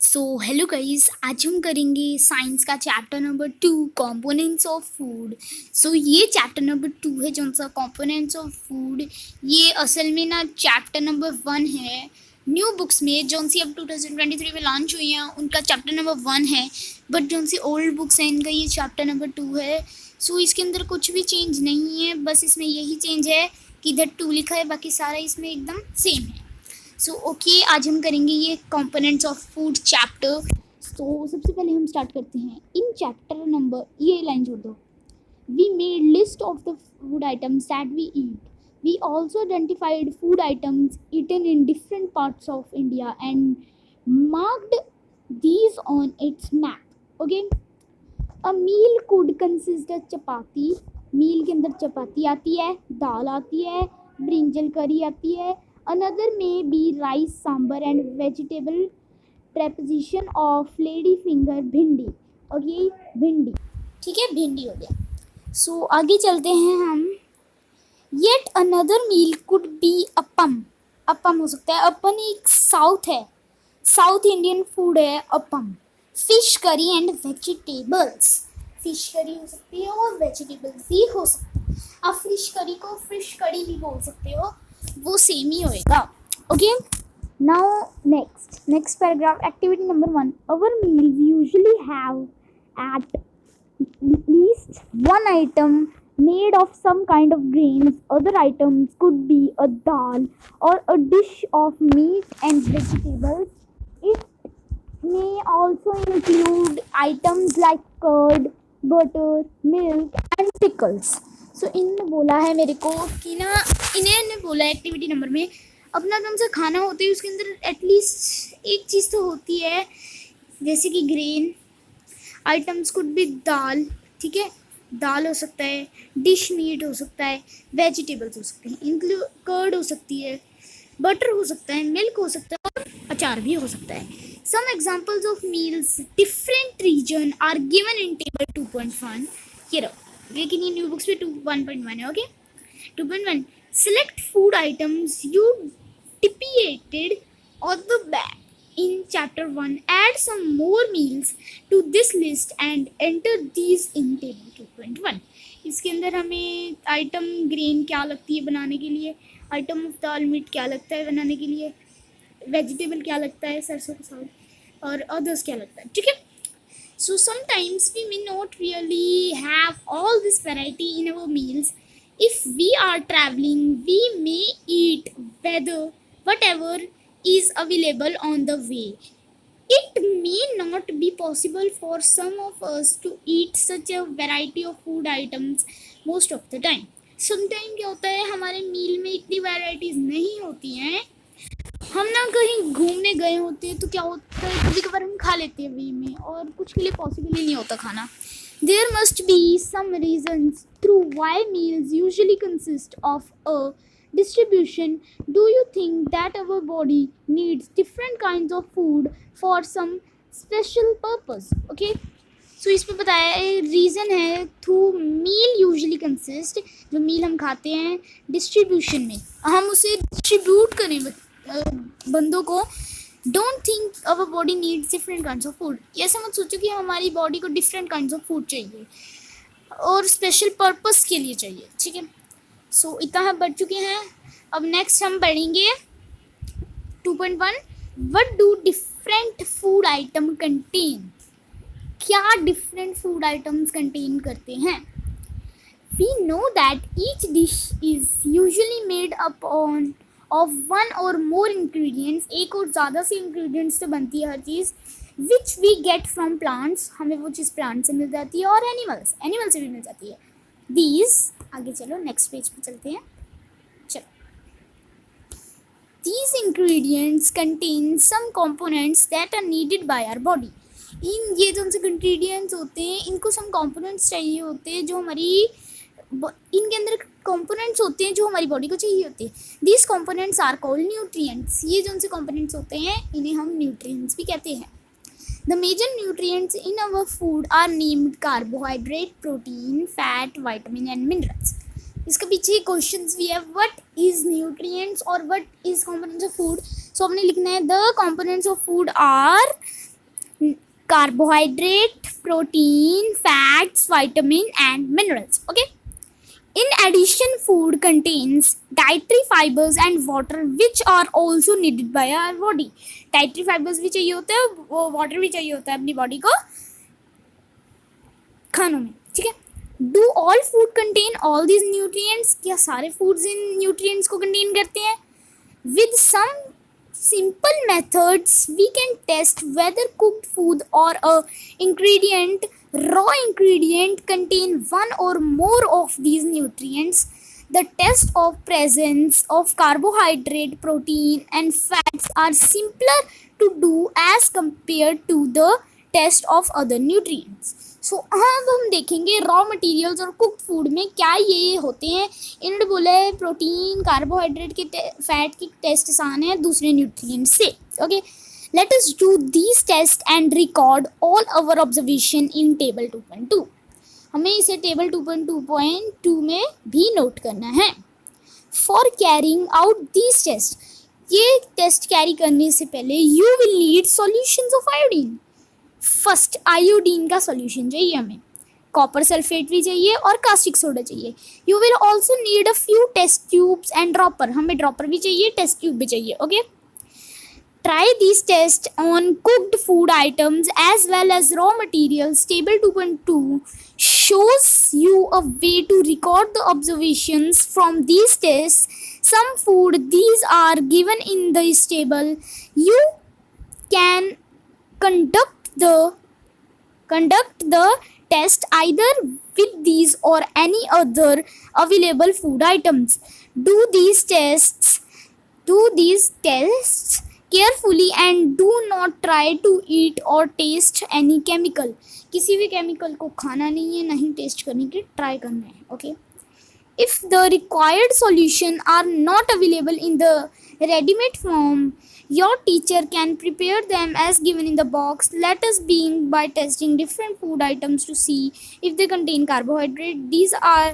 सो hello guys, आज हम करेंगे साइंस का chapter number 2 components of food. So ये चैप्टर नंबर 2 है जो सा कंपोनेंट्स ऑफ फूड। ये असल में ना चैप्टर नंबर 1 है। न्यू बुक्स में जो सी अब 2023 में लॉन्च हुई हैं उनका चैप्टर नंबर 1 है, बट जो सी ओल्ड बुक्स हैं इनका ये चैप्टर नंबर 2 है। सो इसके अंदर कुछ भी चेंज नहीं है, बस इसमें यही चेंज है कि इधर 2 लिखा है, बाकी सारा इसमें एकदम सेम है। सो ओके, आज हम करेंगे ये कंपोनेंट्स ऑफ फूड चैप्टर। तो सबसे पहले हम स्टार्ट करते हैं इन चैप्टर नंबर, ये लाइन छोड़ दो। We made list of the food items that we eat. We also identified food items eaten in different parts of India and marked these on its map. Okay. A meal could consist of चपाती, मील के अंदर चपाती आती है, दाल आती है, brinjal करी आती है. Another may be rice, sambar and vegetable preposition of lady finger भिंडी. और ये भिंडी, ठीक है, भिंडी हो गया. सो आगे चलते हैं हम. Yet another meal could be appam. appam हो सकता है. अपन एक साउथ है, साउथ इंडियन फूड है appam. Fish curry and vegetables. Fish curry हो सकती है और वेजिटेबल्स भी हो सकते हैं. आप फिश करी को फिश करी भी बोल सकते हो, वो सेम ही होएगा. Okay, now next paragraph. Activity number 1. Our meals usually have at least one item made of some kind of grains. Other items could be a dal or a dish of meat and vegetables. It may also include items like curd, butter, milk and pickles. So इनने बोला है मेरे को कि ना, इन्हें बोला है एक्टिविटी नंबर में अपना कौन सा खाना होता है उसके अंदर एटलीस्ट एक चीज़ तो होती है, जैसे कि ग्रेन आइटम्स कुड भी दाल, ठीक है, दाल हो सकता है, डिश मीट हो सकता है, वेजिटेबल्स हो सकते हैं, इंक्लूड कर्ड हो सकती है, बटर हो सकता है, मिल्क हो सकता है और अचार भी हो सकता है. Some examples of meals different region are given in table 2.1. ये रहो, लेकिन ये न्यू बुक्स में 1.1 है. Okay, 2.1. Select food items you depicted on the back in chapter 1. Add some more meals to this list and enter these in table 2.1. इसके अंदर हमें item grain क्या लगती है बनाने के लिए, आइटम ऑफ दाल मीट क्या लगता है बनाने के लिए, वेजिटेबल क्या लगता है सरसों का साग, और अदर्स क्या लगता है, ठीक है. So sometimes we may not really have all this variety in our meals. If we are traveling, we may eat whatever is available on the way. It may not be possible for some of us to eat such a variety of food items most of the time. Sometimes क्या होता है, हमारे मील में इतनी varieties नहीं होती हैं. हम ना कहीं घूमने गए होते हैं तो क्या होता है, कभी कभार हम खा लेते हैं वे में, और कुछ के लिए पॉसिबल ही नहीं होता खाना. There must be some reasons through why meals usually consist of a distribution. Do you think that our body needs different kinds of food for some special purpose? Okay, सो इसमें बताया रीज़न है through मील usually consist, जो मील हम खाते हैं distribution में, हम उसे डिस्ट्रीब्यूट करें बंदों को. Don't think our body needs different kinds of food. ये ऐसा मत सोचो कि हमारी बॉडी को डिफरेंट काइंड्स ऑफ फूड चाहिए और स्पेशल पर्पस के लिए चाहिए, ठीक है. सो इतना हम बढ़ चुके हैं. अब नेक्स्ट हम पढ़ेंगे 2.1. What do different food item contain. क्या डिफरेंट फूड आइटम्स कंटेन करते हैं. We know that each dish is usually made up of one or more ingredients. एक और ज़्यादा से ingredients से बनती है हर चीज़, which we get from plants. हमें वो चीज़ प्लांट से मिल जाती है और एनिमल से भी मिल जाती है. These, आगे चलो नेक्स्ट पेज पे चलते हैं. चलो, these ingredients contain some components that are needed by our body. इन ये जो उनसे इंग्रेडिएंट्स होते हैं, इनको सम कंपोनेंट्स चाहिए होते हैं जो हमारी, इनके अंदर कंपोनेंट्स होते हैं जो हमारी बॉडी को चाहिए होते हैं. These components are called nutrients. ये जो उनसे कंपोनेंट्स होते हैं इन्हें हम न्यूट्रिएंट्स भी कहते हैं. The major nutrients in our food are named carbohydrate, protein, fat, vitamin and minerals. इसके पीछे क्वेश्चन भी है, व्हाट इज न्यूट्रिएंट्स और what is components of food. So हमने लिखना है the components of food are carbohydrate, protein, fats, vitamin and minerals. Okay. In addition, food contains dietary fibers and water which are also needed by our body. Dietary fibers भी चाहिए होते हैं, वो water भी चाहिए होता है अपनी body को खानों में. ठीक है. Do all food contain all these nutrients? क्या सारे foods इन nutrients को contain करते हैं? With some simple methods we can test whether cooked food or a raw ingredient contain one or more of these nutrients. The test of presence of carbohydrate, protein and fats are simpler to do as compared to the test of other nutrients. सो अब हम देखेंगे raw materials और cooked food में क्या ये होते हैं. इन्होंने बोला है प्रोटीन, कार्बोहाइड्रेट के फैट की टेस्ट आसान है दूसरे न्यूट्रिएंट्स से. Okay, let us do these test and record all our observation in table 2.2. हमें इसे टेबल 2.2 में भी नोट करना है. For carrying out these test, ये टेस्ट कैरी करने से पहले you will need solutions of iodine. First iodine का सॉल्यूशन चाहिए हमें, कॉपर सल्फेट भी चाहिए और कास्टिक सोडा चाहिए. You will also need a few test tubes and dropper. हमें ड्रॉपर भी चाहिए, टेस्ट ट्यूब भी चाहिए. Okay, try this test on cooked food items as well as raw materials. Table 2.2 shows you a way to record the observations from these tests. Some food these are given in this table. You can conduct the test either with these or any other available food items. Do these tests carefully and do not try to eat or taste any chemical. किसी भी chemical को खाना नहीं है, नहीं test करने की try करना है. Okay, if the required solution are not available in the ready-made form, your teacher can prepare them as given in the box. Let us begin by testing different food items to see if they contain carbohydrate. These are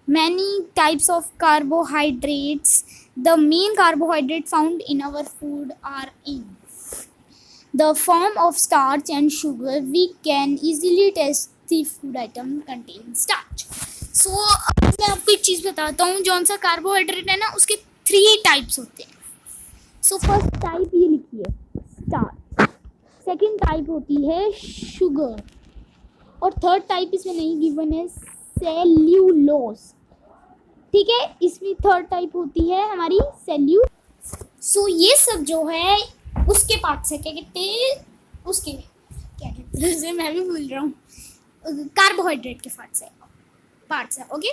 many types of carbohydrates. The main carbohydrate found in our food are in the form of starch and sugar. We can easily test the food item contains starch. So मैं आपको एक चीज़ बताता हूँ, जौन सा carbohydrate है ना उसके 3 टाइप्स होते हैं. सो फर्स्ट टाइप ये लिखिए स्टार्च, सेकंड टाइप होती है शुगर और थर्ड टाइप इसमें नहीं गिवन है सेल्यूलोज. ठीक है, इसमें थर्ड टाइप होती है हमारी सो ये सब जो है उसके पार्ट्स है, क्या कहते हैं उसके, क्या कहते हैं मैं भी भूल रहा हूँ, कार्बोहाइड्रेट के पार्ट्स है. ओके,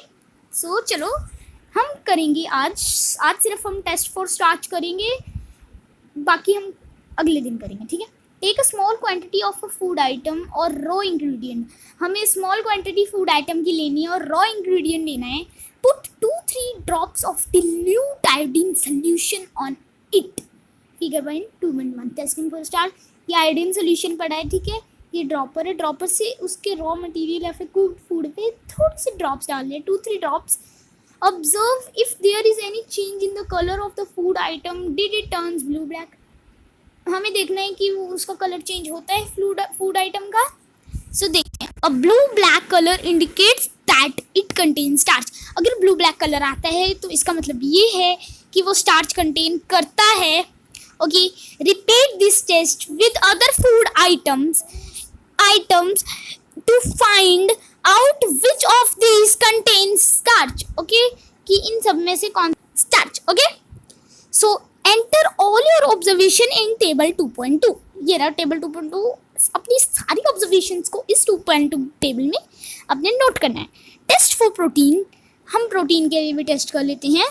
सो चलो हम करेंगे आज सिर्फ हम टेस्ट फॉर स्टार्च करेंगे, बाकी हम अगले दिन करेंगे. ठीक है. Take a small quantity of a food item और रॉ इंग्रेडिएंट. हमें स्मॉल क्वांटिटी फूड आइटम की लेनी है और रॉ इंग्रेडिएंट लेना है. Put 2-3 drops of dilute iodine solution on it. Figure 2.1 testing for starch. ये आयोडीन सोल्यूशन पड़ा है. ठीक है, ये ड्रॉपर है, ड्रॉपर से उसके रॉ मटेरियल या फिर कुक्ड फूड पे थोड़े से ड्रॉप्स डालने हैं, 2-3 drops. Observe if there is any change in the color of the food item. Did it turns blue black? हमें देखना है कि वो उसका कलर चेंज होता है फूड आइटम का. सो देखते हैं. A blue black colour indicates that it contain starch. अगर ब्लू ब्लैक कलर आता है तो इसका मतलब ये है कि वो स्टार्च कंटेन करता है. Okay, repeat this test with other food items to find out which of this contain starch. Okay, कि इन सब में से कौन starch. Okay, so enter all your observation in table 2.2. ये रहा टेबल 2.2. अपनी सारी ऑब्जर्वेशंस को इस 2.2 टेबल में अपने नोट करना है. Test for protein. हम प्रोटीन के लिए भी टेस्ट कर लेते हैं.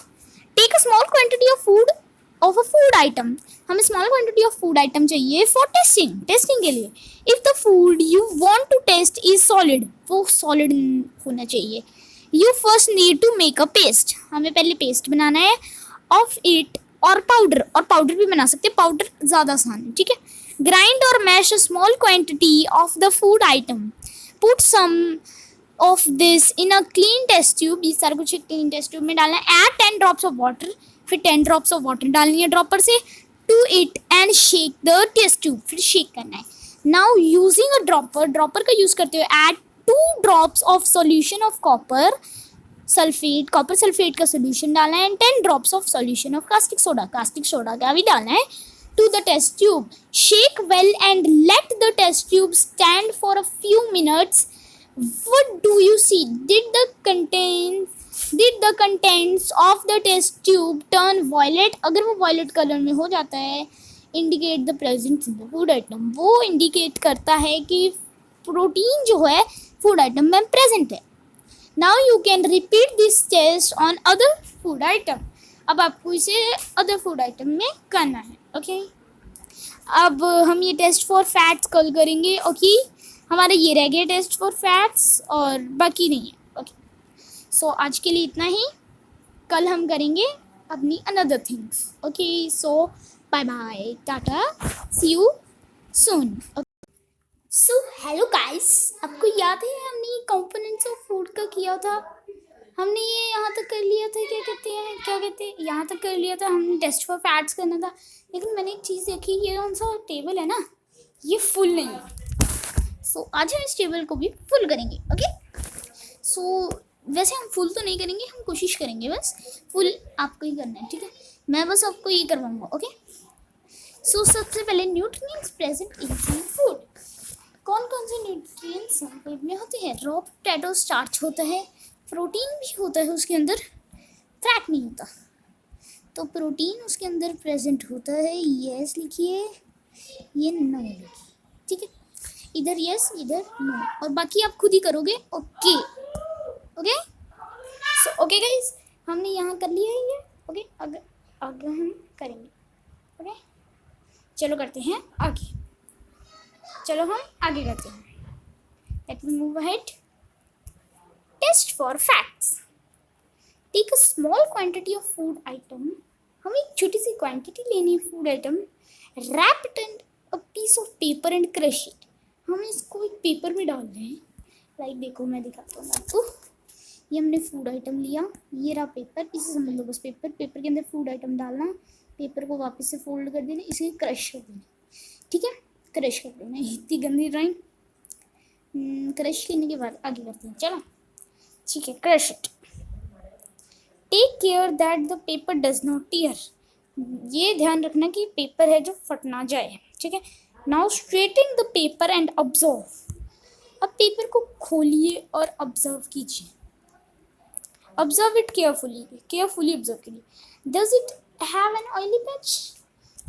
Take a small quantity of a food item. हमें small quantity of food item चाहिए फॉर टेस्टिंग के लिए. If the food you want to test is solid, वो सॉलिड होना चाहिए. You first need to make a paste. हमें पहले paste बनाना है ऑफ इट और पाउडर भी बना सकते हैं. पाउडर ज़्यादा आसान है. ठीक है. ग्राइंड और mash a small quantity of the food item. Put some of this in a clean test tube. ये सारा कुछ एक क्लीन टेस्ट ट्यूब में डालना है. Add 10 drops of water. फिर 10 ड्रॉप्स ऑफ वाटर डालनी है ड्रॉपर से. To it and shake the test tube. फिर शेक करना है. नाउ यूजिंग अ ड्रॉपर का यूज़ करते हुए add 2 drops of solution of copper sulphate का सोल्यूशन डालना है and 10 drops of solution of caustic soda का भी डालना है to the test tube. Shake well and let the test tube stand for a few minutes. What do you see? Did the contents of the test tube turn violet? अगर वो violet colour में हो जाता है, indicate the presence in the food item. वो indicate करता है कि प्रोटीन जो है फूड आइटम में प्रेजेंट है. Now you can repeat this test on other food item. अब आपको इसे अदर फूड आइटम में करना है. ओके, अब हम ये टेस्ट फॉर फैट्स कल करेंगे. ओके, हमारा ये रह गया टेस्ट फॉर फैट्स और बाकी नहीं है. ओके, सो आज के लिए इतना ही. कल हम करेंगे अपनी another things. Okay, so bye bye, tata, see you soon. So hello guys, आपको याद है हमने ये कंपोनेंट्स ऑफ फूड का किया था. हमने ये यहाँ तक कर लिया था. क्या कहते हैं यहाँ तक कर लिया था. हमने टेस्ट फॉर फैट्स करना था. लेकिन मैंने एक चीज़ देखी, ये कौन सा टेबल है ना, ये फुल नहीं है. सो आज हम इस टेबल को भी फुल करेंगे. ओके, सो वैसे हम फुल तो नहीं करेंगे, हम कोशिश करेंगे बस फुल आपको ही करना है. ठीक है, मैं बस आपको ये करवाऊँगा. ओके, सो सबसे पहले न्यूट्रिएंट्स प्रेजेंट इन फूड. कौन कौन से न्यूट्रिएंट्स फूड में होते हैं? रॉ पोटैटो स्टार्च होता है, प्रोटीन भी होता है उसके अंदर, फैट नहीं होता. तो प्रोटीन उसके अंदर प्रेजेंट होता है. यस लिखिए, ये नो लिखिए. ठीक है, इधर यस इधर नो, और बाकी आप खुद ही करोगे. Okay okay, so okay guys, हमने यहाँ कर लिया है ये. ओके, आगे हम करेंगे. ओके, चलो करते हैं आगे. चलो हम आगे करते हैं. Let me move ahead. Test for facts. Take a small quantity of food item. हमें एक छोटी सी क्वांटिटी लेनी है food item. Wrap it in a piece of paper and crush it. हमें इसको एक पेपर में डालना है. लाइक देखो, मैं दिखाता हूँ आपको. ये हमने फूड आइटम लिया, ये रहा पेपर, इसे समझ लो बस पेपर. पेपर के अंदर फूड आइटम डालना, पेपर को वापस से फोल्ड कर देना, इसे क्रश कर देना. ठीक है, क्रश कर देना. इतनी गंदी ड्राइंग. क्रश करने के बाद आगे करते हैं. चलो ठीक है, crush it. Take care that the paper does not tear. ये ध्यान रखना कि पेपर है जो फट ना जाए. ठीक है, now straighten the paper and observe. अब पेपर को खोलिए और ऑब्जर्व कीजिए. ऑब्जर्व इट केयरफुली ऑब्जर्व कीजिए. Does it have an oily patch?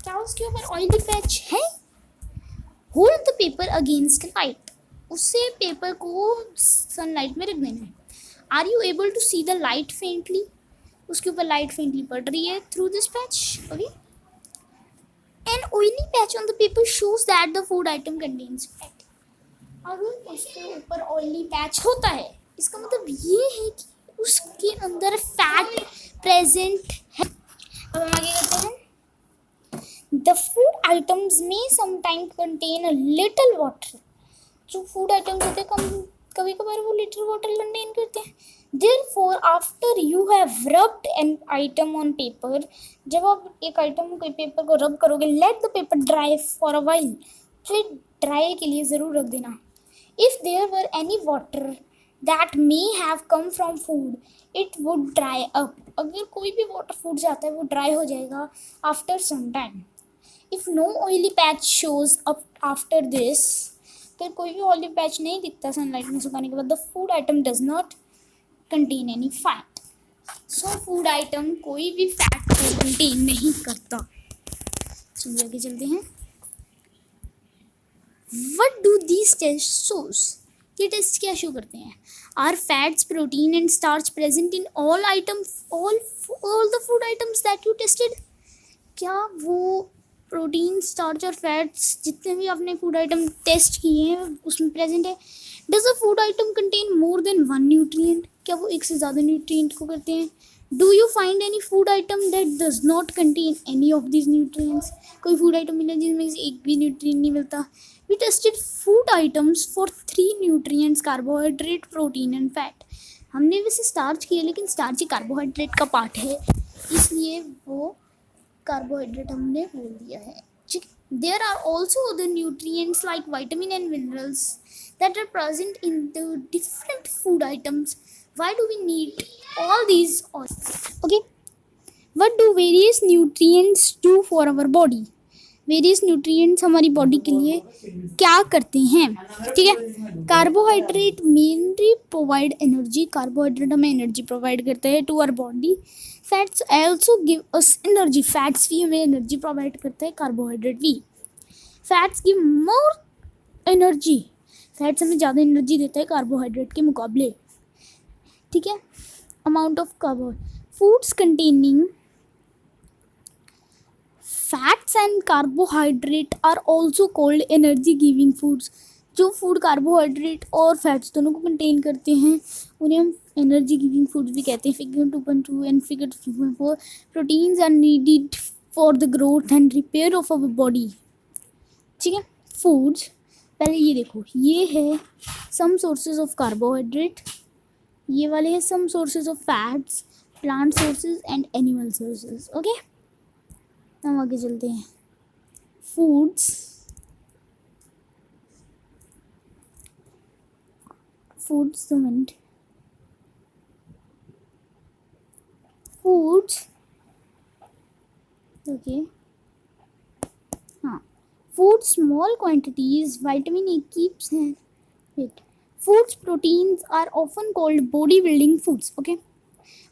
क्या उसके ऊपर ऑयली पैच है? Hold the paper against light. उससे पेपर को सनलाइट में रख देना है. Are you able to see the light faintly? उसके ऊपर लाइट फेंटली पड़ रही है through this patch. Okay, an oily patch on the paper shows that the food item contains fat. अगर उसके ऊपर ऑयली पैच होता है, इसका मतलब ये है कि उसके अंदर फैट प्रेजेंट है. अब हम आगे करते हैं. द फूड आइटम्स में sometime contain a little water. जो फूड आइटम्स होते हैं कभी कभार वो लिटिल वाटर कंटेन करते हैं. Therefore, after you have rubbed an item on paper, जब आप एक आइटम कोई पेपर को रब करोगे, let the paper dry for a while. फिर ड्राई के लिए ज़रूर रख देना. If there were any water that may have come from food, it would dry up. अगर कोई भी वाटर फूड जाता है वो ड्राई हो जाएगा after some time. If no oily patch shows up after this, फिर कोई भी ऑयली पैच नहीं दिखता सनलाइट में सुखाने के बाद, the food item does not contain any fat. So food item कोई भी फैट को कंटेन नहीं करता. चलिए आगे चलते हैं. What do these test shows? ये टेस्ट क्या शो करते हैं? Are fats, protein and starch present in all item all the food items that you tested? क्या वो प्रोटीन, स्टार्च और फैट्स जितने भी आपने फूड आइटम टेस्ट किए हैं उसमें प्रेजेंट है? Does a food item contain more than one nutrient? क्या वो एक से ज़्यादा न्यूट्रिएंट को करते हैं? Do you find any food item that does not contain any of this nutrients? कोई फूड आइटम मिला जिसमें से एक भी न्यूट्रिएंट नहीं मिलता. We tested food items for 3 nutrients, carbohydrate, protein and fat. हमने वैसे स्टार्च किया, लेकिन स्टार्च ही कार्बोहाइड्रेट का पार्ट है, इसलिए वो कार्बोहाइड्रेट हमने बोल दिया है. ठीक, There are also other nutrients like vitamin and minerals that are present in the different food items. Why do we need all these? Okay, what do various nutrients do for our body? Various nutrients हमारी body के लिए क्या करते हैं? ठीक है, carbohydrate mainly provide energy, carbohydrate हमें energy provide करते हैं to our body. Fats also give us energy, fats भी हमें एनर्जी प्रोवाइड करते हैं, कार्बोहाइड्रेट भी. Fats give more energy, fats हमें ज़्यादा एनर्जी देता है कार्बोहाइड्रेट के मुकाबले. ठीक है, amount of carbohydrate foods containing fats and carbohydrate are also called energy giving foods. जो फूड कार्बोहाइड्रेट और फैट्स दोनों को कंटेन करते हैं उन्हें हम एनर्जी गिविंग फूड्स भी कहते हैं. Figure 2.2 and figure 3.4 proteins are needed for the growth and repair of our body. ठीक है, फूड्स पहले ये देखो, ये है सम सोर्सेज ऑफ कार्बोहाइड्रेट, ये वाले हैं some sources of fats, plant sources and animal sources. Okay, हम आगे चलते हैं. Foods minute foods. ओके, हाँ, food small quantities vitamin A keeps it. Foods proteins are often called body building foods. Okay,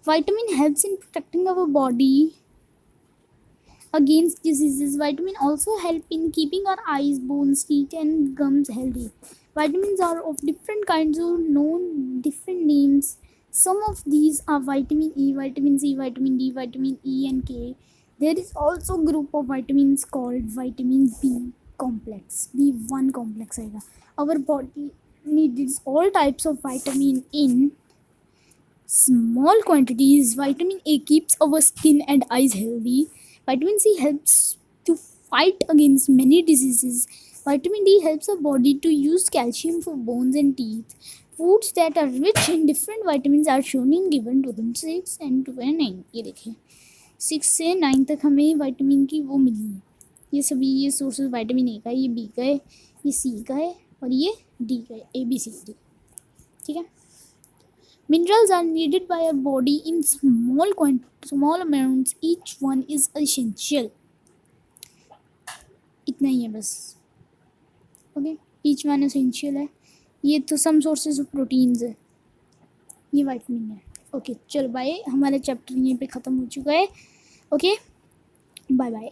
vitamin helps in protecting our body against diseases. Vitamin also help in keeping our eyes, bones, teeth and gums healthy. Vitamins are of different kinds or known different names. Some of these are vitamin E, vitamin C, vitamin D, vitamin E and K. There is also a group of vitamins called vitamin B complex, B1 complex आएगा. Our body needs all types of vitamin in small quantities. Vitamin A keeps our skin and eyes healthy. Vitamin C helps to fight against many diseases. Vitamin D helps our body to use calcium for bones and teeth. Foods that are rich in different vitamins are shown in given 2006 and 2009. ये देखिए 6 से 9 तक हमें vitamin की वो मिली है. ये सभी ये सोर्सेज विटामिन ए का, ये बी का है, ये सी का है और ये डी का है, ए बी सी डी. ठीक है, minerals are needed by our body in small amounts. Each one is essential. इतना ही है बस. ओके, ईच वन एसेंशियल है. ये तो सम सोर्सेज ऑफ प्रोटीन्स है, ये विटामिन है. ओके, चलो बाय, हमारा चैप्टर यहीं पे ख़त्म हो चुका है. Okay, bye bye.